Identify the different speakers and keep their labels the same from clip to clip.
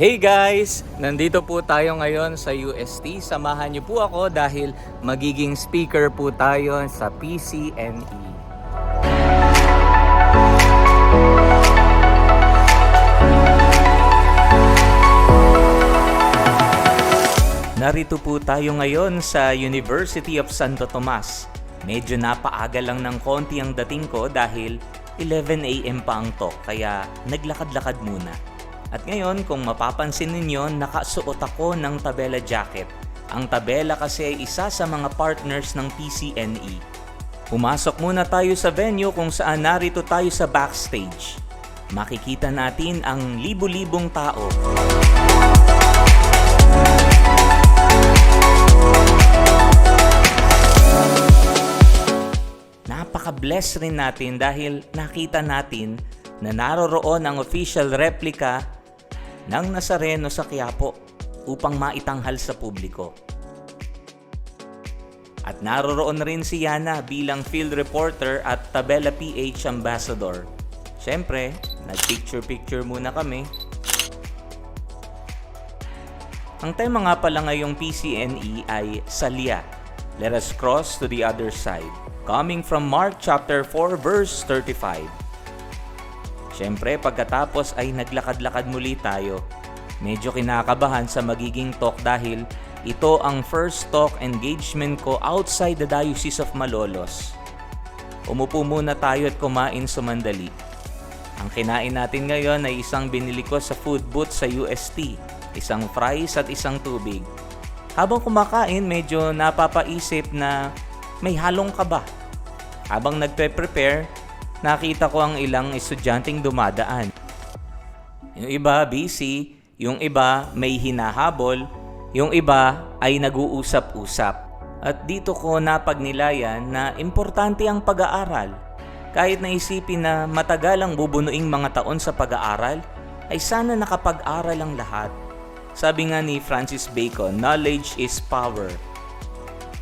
Speaker 1: Hey guys! Nandito po tayo ngayon sa UST. Samahan niyo po ako dahil magiging speaker po tayo sa PCNE. Narito po tayo ngayon sa University of Santo Tomas. Medyo napaaga lang ng konti ang dating ko dahil 11 AM pa ang talk, kaya naglakad-lakad muna. At ngayon, kung mapapansin ninyo, nakasuot ako ng tabela jacket. Ang tabela kasi ay isa sa mga partners ng PCNE. Pumasok muna tayo sa venue kung saan narito tayo sa backstage. Makikita natin ang libu-libong tao. Napaka-bless rin natin dahil nakita natin na naroroon ang official replica ng Nazareno sa Quiapo upang maitanghal sa publiko. At naroroon rin si Yana bilang field reporter at Tabela PH ambassador. Siyempre, nag-picture-picture muna kami. Ang tema nga pala ngayong PCNE ay Salya. Let us cross to the other side. Coming from Mark chapter 4 verse 35. Siyempre, pagkatapos ay naglakad-lakad muli tayo. Medyo kinakabahan sa magiging talk dahil ito ang first talk engagement ko outside the Diocese of Malolos. Umupo muna tayo at kumain sumandali. Ang kinain natin ngayon ay isang binili ko sa food booth sa UST, isang fries at isang tubig. Habang kumakain, medyo napapaisip na may halong kaba. Habang nagpe-prepare, nakita ko ang ilang estudyanteng dumadaan. Yung iba busy, yung iba may hinahabol, yung iba ay nag-uusap-usap. At dito ko napagnilayan na importante ang pag-aaral. Kahit naisipin na matagal ang bubunuing mga taon sa pag-aaral, ay sana nakapag-aral ang lahat. Sabi nga ni Francis Bacon, knowledge is power.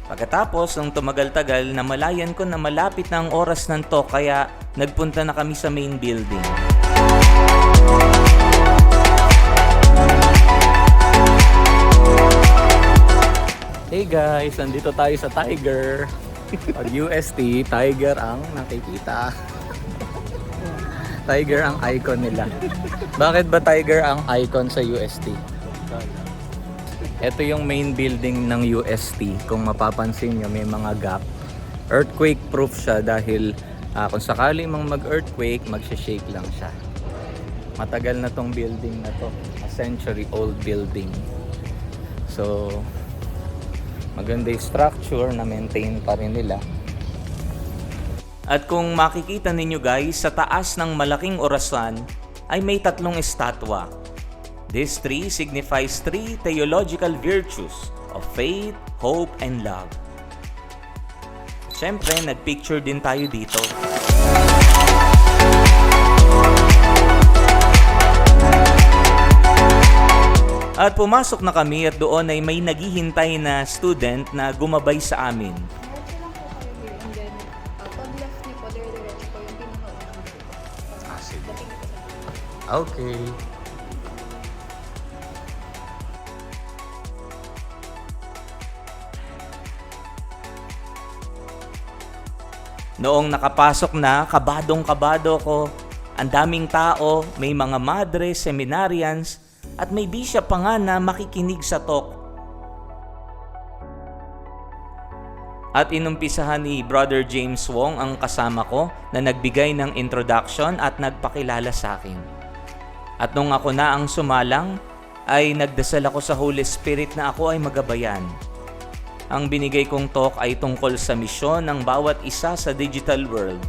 Speaker 1: Pagkatapos, nung tumagal-tagal, namalayan ko na malapit na ang oras ng talk kaya nagpunta na kami sa main building. Hey guys, nandito tayo sa Tiger. Pag UST, Tiger ang nakikita. Tiger ang icon nila. Bakit ba Tiger ang icon sa UST? Ito yung main building ng UST. Kung mapapansin nyo, may mga gap. Earthquake proof siya dahil kung sakali mang mag-earthquake, magsha-shake lang siya. Matagal na tong building na to. A century old building. So, maganda yung structure na maintain pa rin nila. At kung makikita ninyo guys, sa taas ng malaking orasan ay may tatlong estatwa. This tree signifies three theological virtues of faith, hope, and love. Siyempre, nagpicture din tayo dito. At pumasok na kami at doon ay may naghihintay na student na gumabay sa amin. Okay. Noong nakapasok na, kabadong-kabado ko. Ang daming tao, may mga madre, seminarians, at may bishop pa nga na makikinig sa talk. At inumpisahan ni Brother James Wong ang kasama ko na nagbigay ng introduction at nagpakilala sa akin. At nung ako na ang sumalang, ay nagdasal ako sa Holy Spirit na ako ay magabayan. Ang binigay kong talk ay tungkol sa misyon ng bawat isa sa digital world.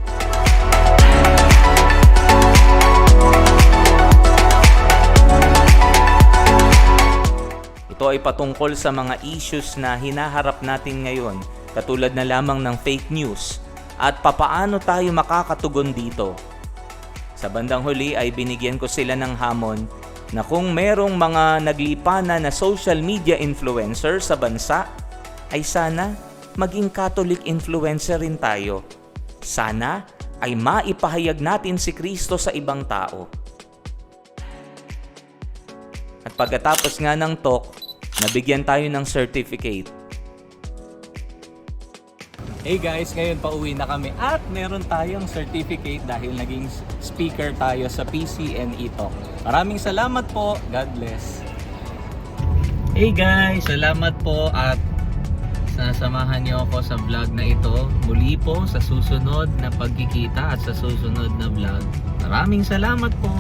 Speaker 1: Ito ay patungkol sa mga issues na hinaharap natin ngayon, katulad na lamang ng fake news, at papaano tayo makakatugon dito. Sa bandang huli ay binigyan ko sila ng hamon na kung merong mga naglipana na social media influencer sa bansa, ay sana maging Catholic influencer rin tayo. Sana ay maipahayag natin si Kristo sa ibang tao. At pagkatapos nga ng talk, nabigyan tayo ng certificate. Hey guys, ngayon pauwi na kami at meron tayong certificate dahil naging speaker tayo sa PCNE Talk. Maraming salamat po. God bless. Hey guys, salamat po at sasamahan niyo ako sa vlog na ito. Muli po sa susunod na pagkikita at sa susunod na vlog. Maraming salamat po.